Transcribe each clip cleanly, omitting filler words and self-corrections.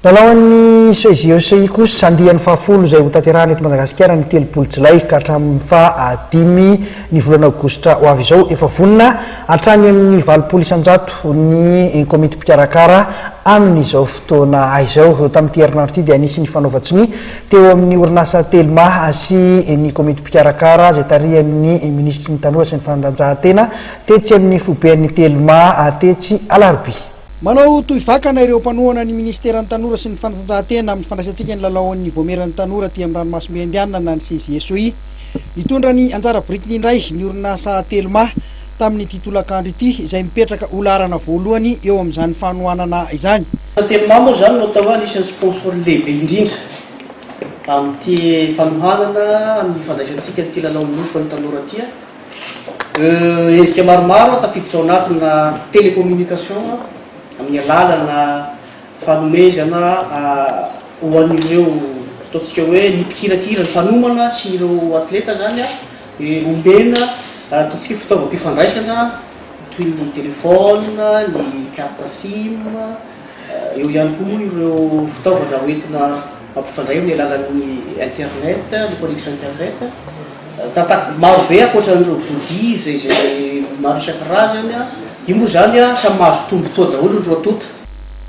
Lalaon'ny CGECI kosa andihan'ny fahafolo izay ho tanterahana eto Madagasikara ny 30 Jolay ka hatramin'ny faha-5 ny volana Aogositra ho avy izao efa vonona hatrany amin'ny 20 isanjato ny komity mpikarakara amin'izao fotoana izao. Tamin'ity herinandro ity dia anisin'ny fanaovan-tsiny teo amin'ny orinasa Telma sy ny komity mpikarakara izay tarihan'ny ministry ny tanora sy ny fanatanjahantena tetsy amin'ny foben'ny Telma tetsy Alarobia. Manao toivakana ireo mpanohana ny ministeran'ny tanora sy ny fanatanjahantena amin'ny fandraisantsika ny lalaon'ny voameran'ny tanora ty amin'ny ranomasimbe andianana ny CGECI. Nitondra ny anjara biriky indray ny orinasa Telma tamin'ny titolakandro ity izay mipetraka olarana voalohany eo amin'izany fanohanana izany. Telma moa zany no atao anisan'ny sponsor lehibe indrindra amin'ity fanohanana amin'ny fandraisantsika ny ty lalaon'ny nosy ny tanora ty. Endrika maromaro tafiditra ao anatina télécommunication amin'ny alalana fanomezana ho an'ireo ataontsika hoe ny mpikirakira ny mpanomana sy ireo atleta zany omena ataontsika fitaovam-pifandraisana toy ny telefona, ny carte SIM, eo ihany koa ireo fitaovana hoentina mampifandray amin'ny alalan'ny internet, ny connexion internet. Maro be ankoatran'ireo produits izay maro isan-karazany io moa zany samy mahazo tombontsoa daholo ny roa tota.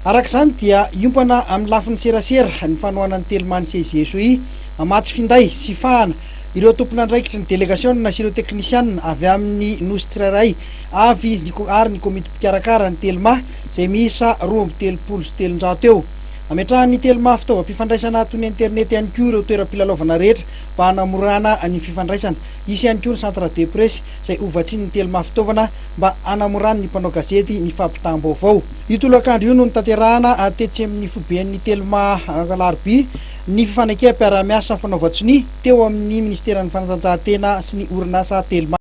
Arak'izany dia iompana amin'ny lafiny serasera ny fanohanan'ny Telma ny CGECI amatsy finday sy fahana ireo tompon'andraikitra ny délégation sy ireo technician avy amin'ny nosy tsirairay avy ary ny komity mpikarakara ny Telma izay miisa 2,300 eo. Ametrahan'ny Telma fitaovam-pifandraisana toy ny internet ihany koa ireo toeram-pilalaovana rehetra mba hanamorana ny fifandraisana. Isy ihany koa ny centre de presse izay ovatsian'ny Telma fitaovana mba hanamorana ny mpanao gazety ny fampitam-baovao. Io tolakandro io no tanterahana tetsy amin'ny foben'ny Telma Alarobia ny fifanakea mpiara-miasa fanaovan-tsiny teo amin'ny ministeran'ny fanatanjahantena sy ny orinasa Telma.